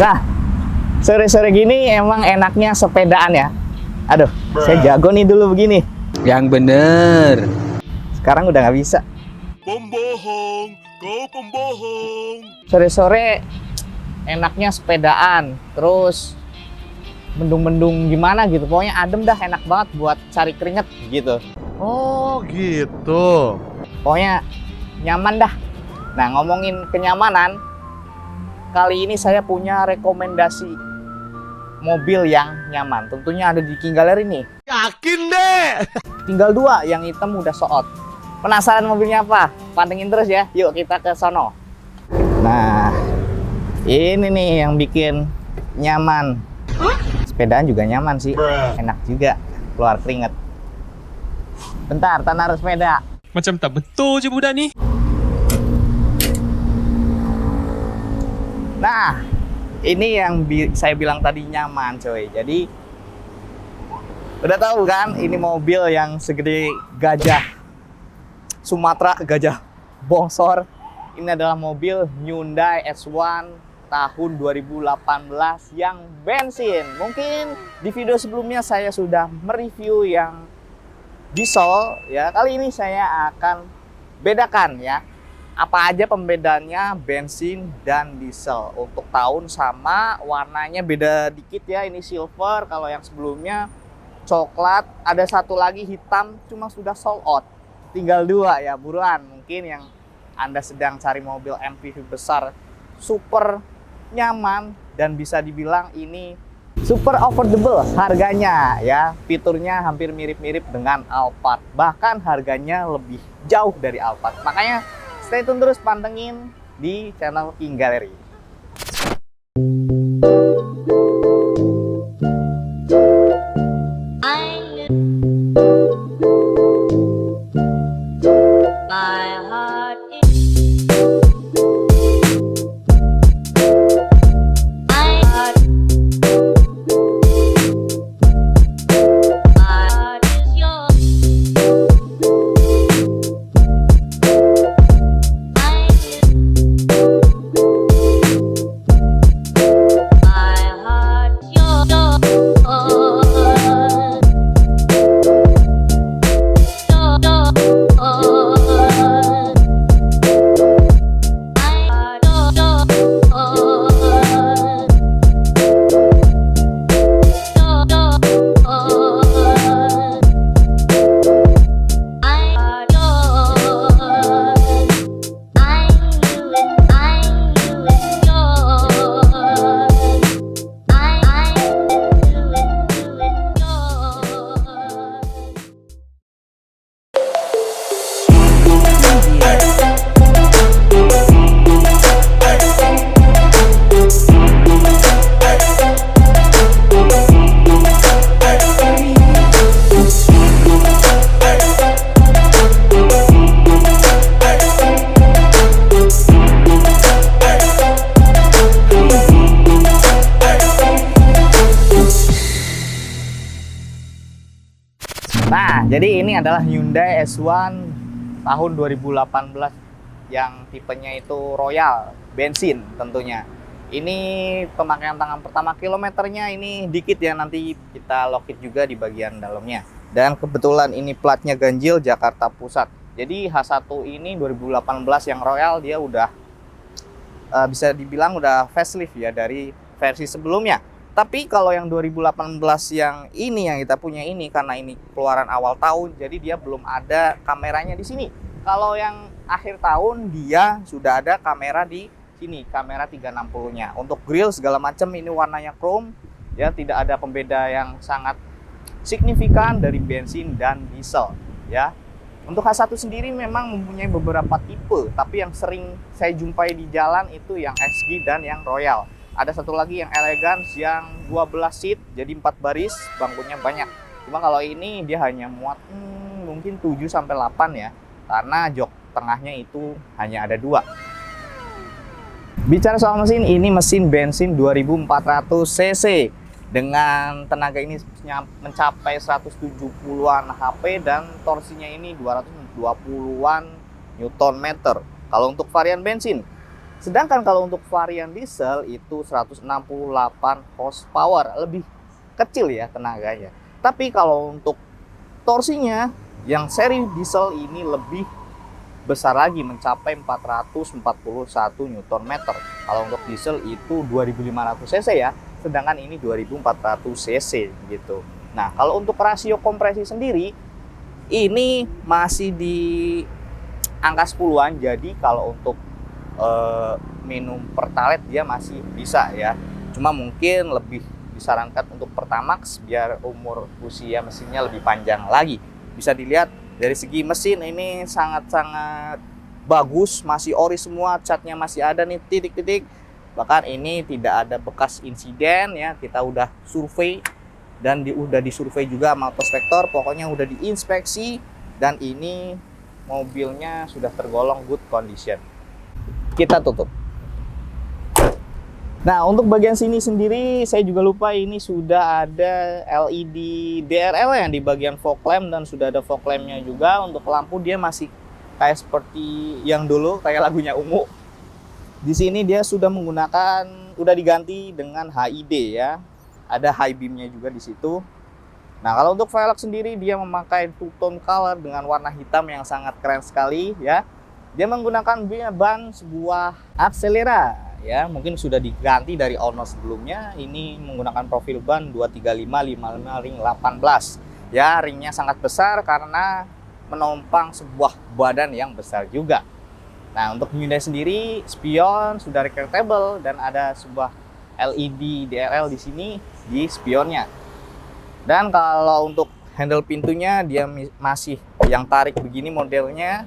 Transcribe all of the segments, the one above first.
Nah, sore-sore gini emang enaknya sepedaan ya. Aduh, saya jago nih dulu begini. Yang bener. Sekarang udah nggak bisa. Pembohong, kau pembohong. Sore-sore enaknya sepedaan, terus mendung-mendung gimana gitu. Pokoknya adem dah, enak banget buat cari keringet gitu. Oh gitu. Pokoknya nyaman dah. Nah, ngomongin kenyamanan, kali ini saya punya rekomendasi mobil yang nyaman. Tentunya ada di King Gallery nih. Yakin deh. Tinggal dua, yang hitam udah sold. Penasaran mobilnya apa? Pantengin terus ya. Yuk kita ke sono. Nah, ini nih yang bikin nyaman. Sepedaan juga nyaman sih. Enak juga, keluar keringet. Bentar, taruh sepeda. Macam tak betul je budak ni. Nah, ini yang saya bilang tadi nyaman coy. Jadi udah tahu kan, ini mobil yang segede gajah Sumatera, gajah bongsor. Ini adalah mobil Hyundai S1 tahun 2018 yang bensin. Mungkin di video sebelumnya saya sudah mereview yang diesel ya. Kali ini saya akan bedakan ya, apa aja pembedaannya bensin dan diesel. Untuk tahun sama, warnanya beda dikit ya. Ini silver, kalau yang sebelumnya coklat. Ada satu lagi hitam, cuma sudah sold out. Tinggal dua ya, buruan. Mungkin yang Anda sedang cari mobil MPV besar, super nyaman, dan bisa dibilang ini super affordable harganya ya. Fiturnya hampir mirip-mirip dengan Alphard, bahkan harganya lebih jauh dari Alphard. Makanya stay tune terus, pantengin di channel King Gallery. Nah, jadi ini adalah Hyundai S1 tahun 2018 yang tipenya itu Royal, bensin tentunya. Ini pemakaian tangan pertama, kilometernya ini dikit ya, nanti kita lokit juga di bagian dalamnya. Dan kebetulan ini platnya ganjil Jakarta Pusat. Jadi H1 ini 2018 yang Royal, dia udah bisa dibilang udah facelift ya dari versi sebelumnya. Tapi kalau yang 2018 yang ini yang kita punya ini, karena ini keluaran awal tahun, jadi dia belum ada kameranya di sini. Kalau yang akhir tahun dia sudah ada kamera di sini, kamera 360-nya. Untuk grill segala macam ini warnanya chrome, ya tidak ada pembeda yang sangat signifikan dari bensin dan diesel, ya. Untuk H1 sendiri memang mempunyai beberapa tipe, tapi yang sering saya jumpai di jalan itu yang SG dan yang Royal. Ada satu lagi yang Elegance yang 12 seat, jadi 4 baris, bangkunya banyak. Cuma kalau ini dia hanya muat mungkin 7-8 ya, karena jok tengahnya itu hanya ada 2. Bicara soal mesin, ini mesin bensin 2400 cc dengan tenaga ini mencapai 170-an HP dan torsinya ini 220-an Nm. Kalau untuk varian bensin Sedangkan kalau untuk varian diesel itu 168 horsepower, lebih kecil ya tenaganya. Tapi kalau untuk torsinya yang seri diesel ini lebih besar lagi, mencapai 441 Nm. Kalau untuk diesel itu 2500 cc ya, sedangkan ini 2400 cc gitu. Nah, kalau untuk rasio kompresi sendiri ini masih di angka 10-an. Jadi kalau untuk minum pertalite dia masih bisa ya. Cuma mungkin lebih disarankan untuk Pertamax biar umur usia mesinnya lebih panjang lagi. Bisa dilihat dari segi mesin ini sangat-sangat bagus, masih ori semua, catnya masih ada nih titik-titik. Bahkan ini tidak ada bekas insiden ya. Kita udah survei dan udah disurvei juga sama autospektor, pokoknya udah diinspeksi dan ini mobilnya sudah tergolong good condition. Kita tutup. Nah, untuk bagian sini sendiri saya juga lupa, ini sudah ada LED DRL yang di bagian fog lamp dan sudah ada fog lampnya juga. Untuk lampu dia masih kayak seperti yang dulu, kayak lagunya Ungu. Di sini dia sudah menggunakan, udah diganti dengan HID ya. Ada high beamnya juga di situ. Nah, kalau untuk velg sendiri dia memakai two tone color dengan warna hitam yang sangat keren sekali ya. Dia menggunakan ban sebuah Axelera ya, mungkin sudah diganti dari owner sebelumnya. Ini menggunakan profil ban 235/55 ring 18 ya. Ringnya sangat besar karena menompang sebuah badan yang besar juga. Nah, untuk Hyundai sendiri spion sudah retractable dan ada sebuah LED DRL di sini di spionnya. Dan kalau untuk handle pintunya dia masih yang tarik begini modelnya.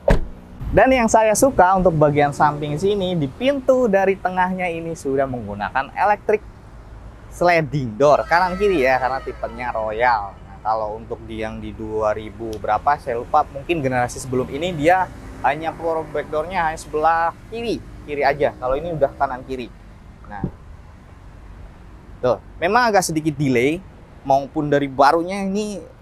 Dan yang saya suka untuk bagian samping sini, di pintu dari tengahnya ini sudah menggunakan electric sliding door kanan kiri ya, karena tipenya Royal. Nah, kalau untuk yang di 2000 berapa saya lupa, mungkin generasi sebelum ini dia hanya power back door-nya hanya sebelah kiri aja. Kalau ini udah kanan kiri. Nah, tuh, memang agak sedikit delay, maupun dari barunya ini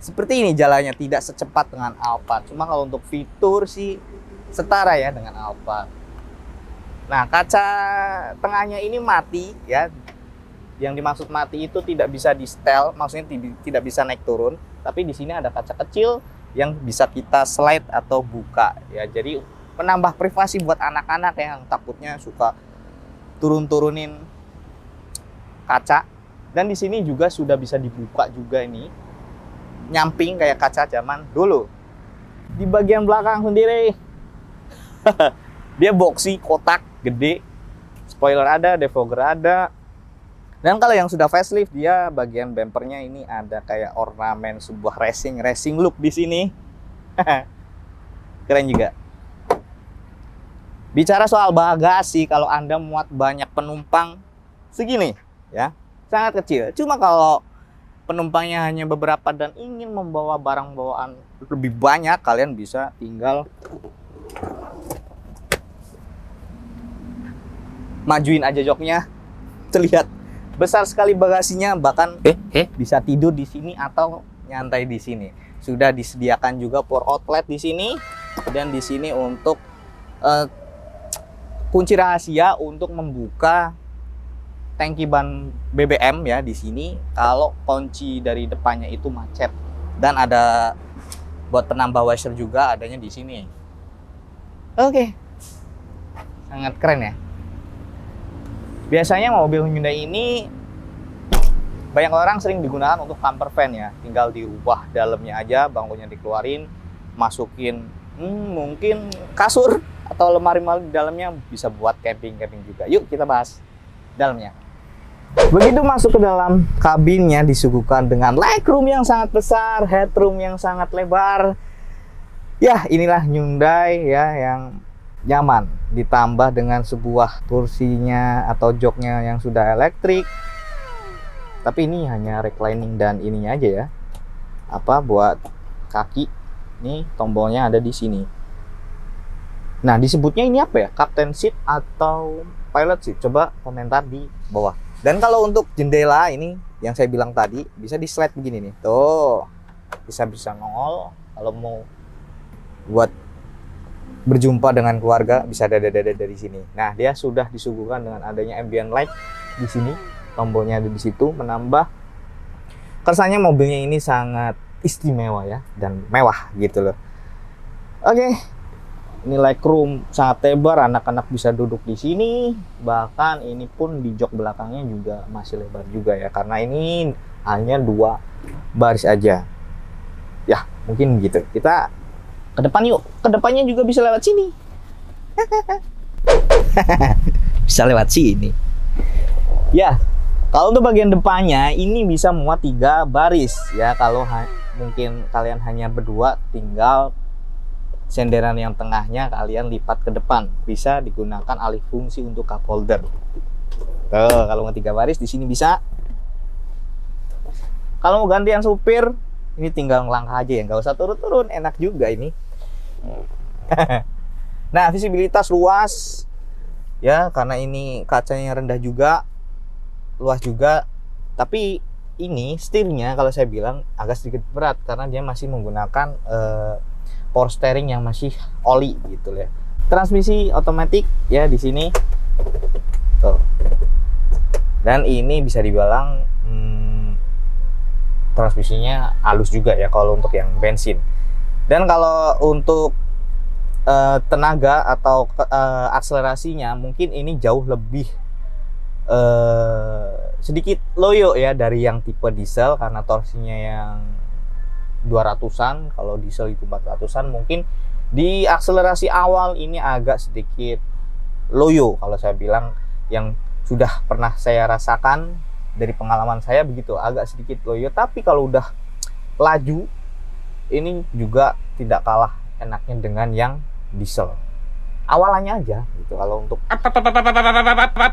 seperti ini jalannya, tidak secepat dengan Alphard. Cuma kalau untuk fitur sih setara ya dengan Alphard. Nah, kaca tengahnya ini mati ya. Yang dimaksud mati itu tidak bisa di setel, maksudnya tidak bisa naik turun. Tapi di sini ada kaca kecil yang bisa kita slide atau buka ya. Jadi menambah privasi buat anak-anak yang takutnya suka turun-turunin kaca. Dan di sini juga sudah bisa dibuka juga ini. Nyamping kayak kaca zaman dulu. Di bagian belakang sendiri dia boxy, kotak, gede. Spoiler ada, defogger ada. Dan kalau yang sudah facelift dia bagian bumpernya ini ada kayak ornamen sebuah racing look di sini. Keren juga. Bicara soal bagasi, kalau Anda muat banyak penumpang segini ya, sangat kecil. Cuma kalau penumpangnya hanya beberapa dan ingin membawa barang bawaan lebih banyak, kalian bisa tinggal majuin aja joknya. Terlihat besar sekali bagasinya, bahkan bisa tidur di sini atau nyantai di sini. Sudah disediakan juga power outlet di sini, dan di sini untuk kunci rahasia untuk membuka tangki ban BBM ya di sini kalau kunci dari depannya itu macet. Dan ada buat penambah washer juga adanya di sini. Oke. Sangat keren ya. Biasanya mobil Hyundai ini banyak orang sering digunakan untuk camper van ya. Tinggal dirubah dalamnya aja, bangkunya dikeluarin, masukin mungkin kasur atau lemari di dalamnya, bisa buat camping juga. Yuk kita bahas dalamnya. Begitu masuk ke dalam kabinnya disuguhkan dengan legroom yang sangat besar, headroom yang sangat lebar. Ya, inilah Hyundai ya yang nyaman, ditambah dengan sebuah kursinya atau joknya yang sudah elektrik. Tapi ini hanya reclining dan ininya aja ya. Apa buat kaki? Nih tombolnya ada di sini. Nah, disebutnya ini apa ya? Captain seat atau pilot seat? Coba komentar di bawah. Dan kalau untuk jendela ini yang saya bilang tadi bisa di slide begini nih. Tuh. Bisa nongol kalau mau buat berjumpa dengan keluarga bisa dada-dada dari sini. Nah, dia sudah disuguhkan dengan adanya ambient light di sini, tombolnya ada di situ, menambah kesannya mobilnya ini sangat istimewa ya dan mewah gitu loh. Oke. Ini legroom sangat lebar, anak-anak bisa duduk di sini. Bahkan ini pun di jok belakangnya juga masih lebar juga ya, karena ini hanya 2 baris aja. Ya, mungkin gitu. Kita ke depan yuk. Ke depannya juga bisa lewat sini. Bisa lewat sini. Ya, kalau untuk bagian depannya ini bisa muat 3 baris ya. Kalau mungkin kalian hanya berdua, tinggal senderan yang tengahnya kalian lipat ke depan, bisa digunakan alih fungsi untuk cup holder. Tuh, kalau mau 3 baris di sini bisa. Kalau mau gantian supir, ini tinggal ngelangkah aja ya, nggak usah turun-turun, enak juga ini. Nah, visibilitas luas ya, karena ini kacanya rendah juga, luas juga. Tapi ini setirnya kalau saya bilang agak sedikit berat karena dia masih menggunakan power steering yang masih oli gitu ya. Transmisi otomatis ya di sini. Tuh. Dan ini bisa dibilang transmisinya halus juga ya kalau untuk yang bensin. Dan kalau untuk tenaga atau akselerasinya mungkin ini jauh lebih sedikit loyo ya dari yang tipe diesel, karena torsinya yang 200-an, kalau diesel itu 400-an. Mungkin di akselerasi awal ini agak sedikit loyo kalau saya bilang, yang sudah pernah saya rasakan dari pengalaman saya begitu, agak sedikit loyo. Tapi kalau udah laju ini juga tidak kalah enaknya dengan yang diesel. Awalannya aja gitu. Kalau untuk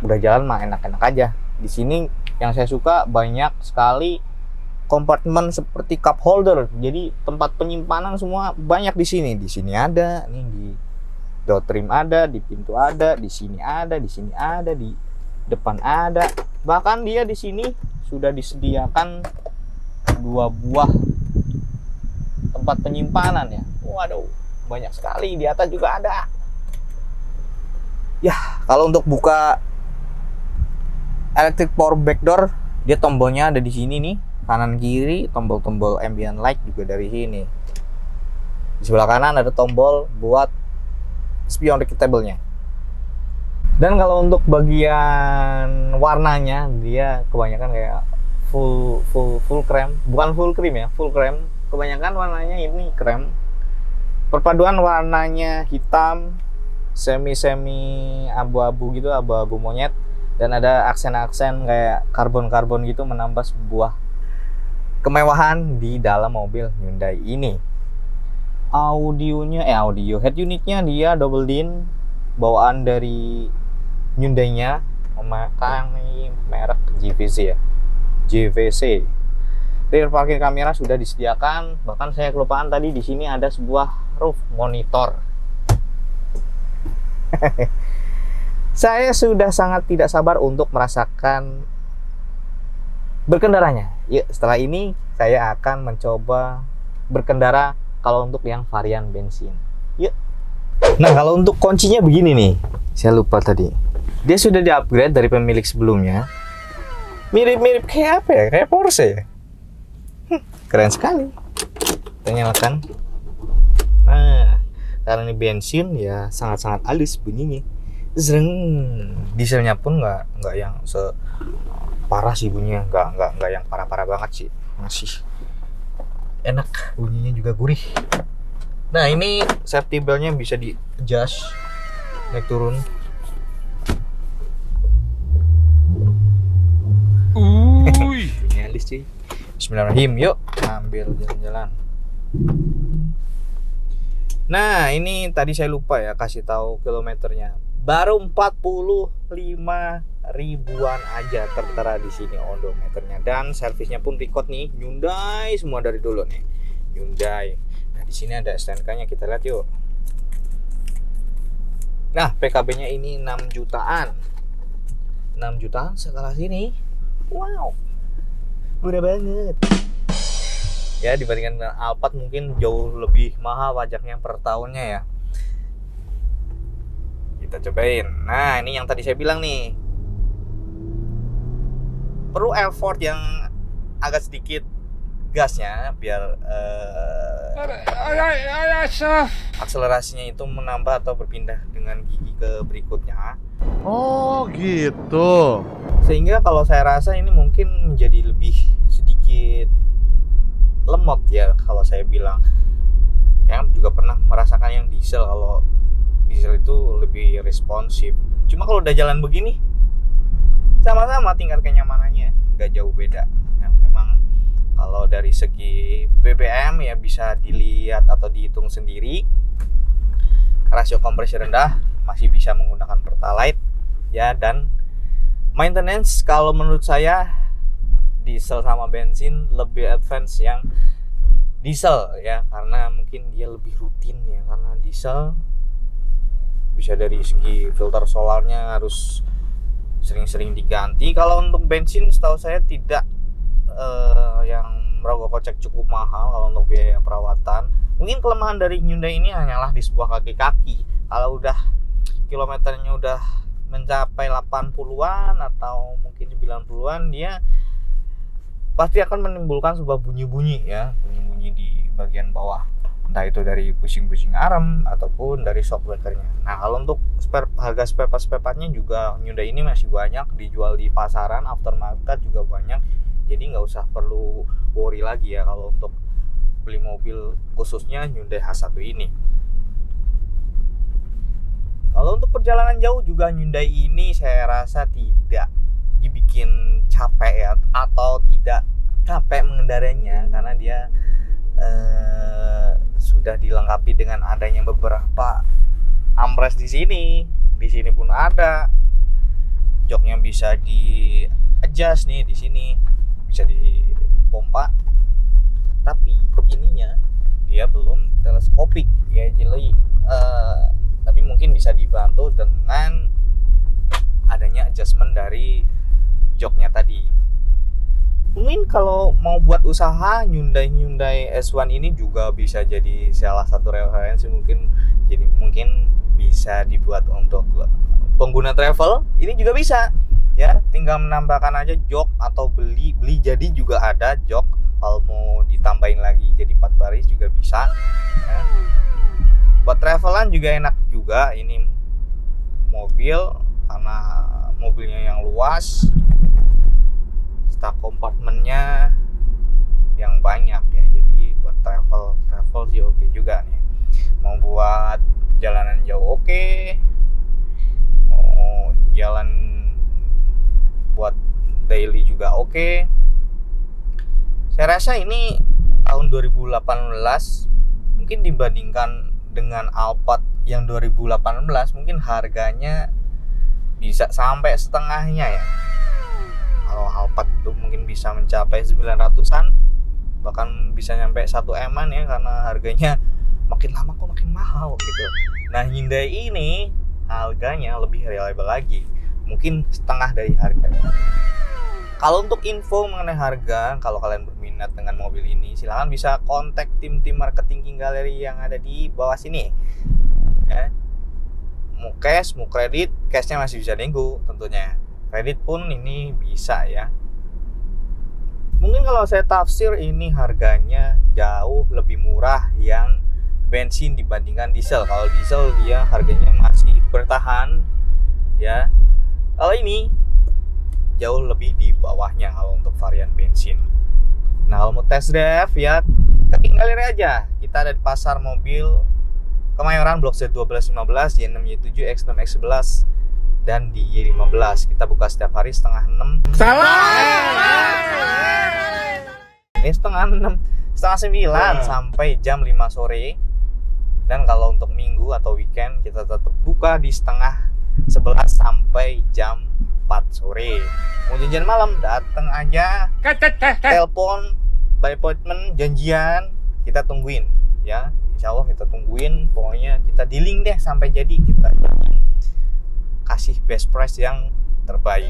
udah jalan mah enak-enak aja. Di sini yang saya suka banyak sekali kompartemen seperti cup holder, jadi tempat penyimpanan semua banyak di sini. Di sini ada, nih di door trim ada, di pintu ada, di sini ada, di sini ada, di depan ada. Bahkan dia di sini sudah disediakan 2 buah tempat penyimpanan ya. Waduh, banyak sekali. Di atas juga ada. Ya, kalau untuk buka electric power back door, dia tombolnya ada di sini nih. Kanan kiri tombol-tombol ambient light juga dari sini. Di sebelah kanan ada tombol buat spion rectable-nya. Dan kalau untuk bagian warnanya, dia kebanyakan kayak full krem, bukan full cream ya, full krem. Kebanyakan warnanya ini krem. Perpaduan warnanya hitam, semi abu-abu gitu, abu-abu monyet, dan ada aksen-aksen kayak karbon gitu menambah sebuah kemewahan di dalam mobil Hyundai ini. Audio head unitnya dia double din, bawaan dari Hyundai-nya, memakai merek JVC ya, JVC. Rear parking kamera sudah disediakan. Bahkan saya kelupaan tadi, di sini ada sebuah roof monitor. Saya sudah sangat tidak sabar untuk merasakan berkendaranya. Yuk, setelah ini saya akan mencoba berkendara kalau untuk yang varian bensin. Yuk. Nah, kalau untuk kuncinya begini nih. Saya lupa tadi. Dia sudah di-upgrade dari pemilik sebelumnya. Mirip-mirip kayak apa ya? Kayak Porsche ya? Keren sekali. Kita nyalakan. Nah, karena ini bensin ya sangat-sangat halus bunyinya. Zreng. Dieselnya pun nggak yang parah sih bunyinya, nggak yang parah-parah banget sih, masih enak, bunyinya juga gurih. Nah, ini safety belt-nya bisa di adjust naik turun. Bunyi halus cuy. Bismillahirrahmanirrahim, yuk ambil jalan-jalan. Nah, ini tadi saya lupa ya kasih tahu kilometernya. Baru 45 ribuan aja tertera di sini odometernya, dan servisnya pun record nih, Hyundai semua dari dulu nih, Hyundai. Nah, di sini ada STNK-nya, kita lihat yuk. Nah, PKB-nya ini 6 jutaan. 6 jutaan skala sini. Wow. Murah banget. Ya, dibandingkan dengan Alphard mungkin jauh lebih mahal pajaknya per tahunnya ya. kita cobain. Nah, ini yang tadi saya bilang nih, perlu effort yang agak sedikit gasnya biar akselerasinya itu menambah atau berpindah dengan gigi ke berikutnya. Oh gitu. Sehingga kalau saya rasa ini mungkin menjadi lebih sedikit lemot ya kalau saya bilang. Yang juga pernah merasakan yang diesel, kalau diesel itu lebih responsif. Cuma kalau udah jalan begini sama-sama tingkat kenyamanannya nggak jauh beda. Ya, memang kalau dari segi BBM ya bisa dilihat atau dihitung sendiri. Rasio kompresi rendah masih bisa menggunakan Pertalite ya, dan maintenance kalau menurut saya diesel sama bensin lebih advance yang diesel ya, karena mungkin dia lebih rutin ya, karena diesel bisa dari segi filter solarnya harus sering-sering diganti. Kalau untuk bensin setahu saya tidak yang merogoh kocek cukup mahal kalau untuk biaya perawatan. Mungkin kelemahan dari Hyundai ini hanyalah di sebuah kaki-kaki. Kalau udah kilometernya udah mencapai 80-an atau mungkin 90-an, dia pasti akan menimbulkan sebuah bunyi-bunyi ya, bunyi-bunyi di bagian bawah. Entah itu dari pusing-pusing arem ataupun dari shock breakernya. Nah, kalau untuk harga spare partnya juga Hyundai ini masih banyak dijual di pasaran, aftermarket juga banyak. Jadi nggak usah perlu worry lagi ya kalau untuk beli mobil khususnya Hyundai H1 ini. Kalau untuk perjalanan jauh juga Hyundai ini saya rasa tidak dibikin capek ya, atau tidak capek mengendarainya, karena dia sudah dilengkapi dengan adanya beberapa armrest di sini. Di sini pun ada, joknya bisa di adjust nih, di sini bisa dipompa. Tapi ininya dia belum teleskopik ya, jadi tapi mungkin bisa dibantu dengan adanya adjustment dari joknya tadi. Mungkin kalau mau buat usaha, Hyundai S1 ini juga bisa jadi salah satu referensi. Mungkin bisa dibuat untuk pengguna travel. Ini juga bisa ya, tinggal menambahkan aja jok atau beli jadi juga ada jok. Kalau mau ditambahin lagi jadi 4 baris juga bisa ya. Buat travelan juga enak juga ini mobil, karena mobilnya yang luas, stack kompartemennya yang banyak ya, jadi buat travel sih oke juga nih. Mau buat jalanan jauh oke, mau jalan buat daily juga oke. Saya rasa ini tahun 2018 mungkin dibandingkan dengan Alphard yang 2018 mungkin harganya bisa sampai setengahnya ya. Kalau Alphard itu mungkin bisa mencapai 900-an, bahkan bisa nyampe 1 M-an ya, karena harganya makin lama kok makin mahal gitu. Nah, Hyundai ini harganya lebih reliable lagi, mungkin setengah dari harganya. Kalau untuk info mengenai harga, kalau kalian berminat dengan mobil ini, silahkan bisa kontak tim marketing King Gallery yang ada di bawah sini ya. Mau cash, mau kredit, cashnya masih bisa nego tentunya. Kredit pun ini bisa ya. Mungkin kalau saya tafsir ini harganya jauh lebih murah yang bensin dibandingkan diesel. Kalau diesel dia harganya masih bertahan ya. Kalau ini jauh lebih di bawahnya kalau untuk varian bensin. Nah, kalau mau test drive ya tinggal lihat aja. Kita ada di pasar mobil Kemayoran Blok Z 1215, Y6 Y7 X6 X11 dan di Y15. Kita buka setiap hari setengah 6. Salah. Setengah 6, setengah 9 sampai jam 5 sore. Dan kalau untuk minggu atau weekend kita tetap buka di setengah 11 sampai jam 4 sore. Mau janjian malam, datang aja, telepon by appointment, janjian, kita tungguin ya. Insya Allah kita tungguin, pokoknya kita dealing deh sampai jadi, kita kasih best price yang terbaik.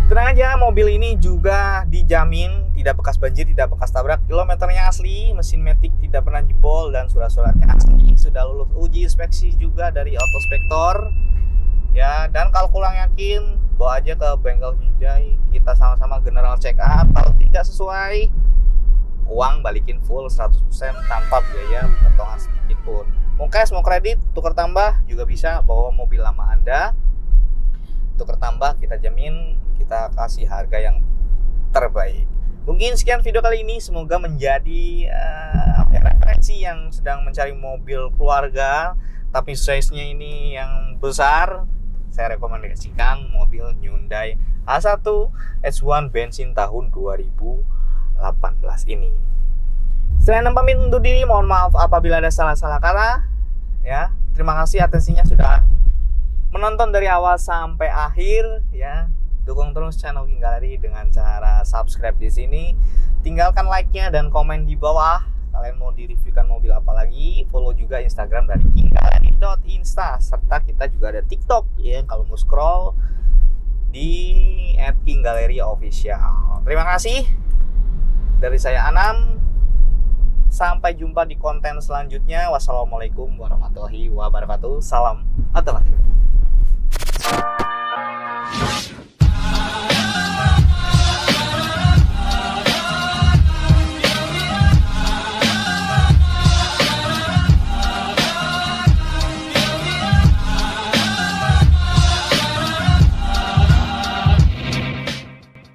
Tenang aja, mobil ini juga dijamin tidak bekas banjir, tidak bekas tabrak, kilometernya asli, mesin matic tidak pernah jebol, dan surat-suratnya asli, sudah lulus uji inspeksi juga dari Autospektor. Ya, dan kalau kurang yakin, bawa aja ke bengkel Hyundai, kita sama-sama general check up. Kalau tidak sesuai, uang balikin full 100% tanpa biaya potongan sedikit pun. Mau cash, mau kredit, tukar tambah juga bisa, bawa mobil lama Anda. Tukar tambah kita jamin, kita kasih harga yang terbaik. Mungkin sekian video kali ini, semoga menjadi referensi yang sedang mencari mobil keluarga tapi size-nya ini yang besar. Saya rekomendasikan mobil Hyundai H1 S1 bensin tahun 2018 ini. Selain pamit undur diri, mohon maaf apabila ada salah-salah kata. Ya, terima kasih atensinya sudah menonton dari awal sampai akhir ya. Dukung terus channel King Gallery dengan cara subscribe di sini. Tinggalkan like-nya dan komen di bawah. Kalian mau direviewkan mobil apa lagi? Follow juga Instagram dari kinggallery.insta, serta kita juga ada TikTok ya. Kalau mau scroll di @kinggalleryofficial. Terima kasih. Dari saya Anam. Sampai jumpa di konten selanjutnya. Wassalamualaikum warahmatullahi wabarakatuh. Salam otomotif.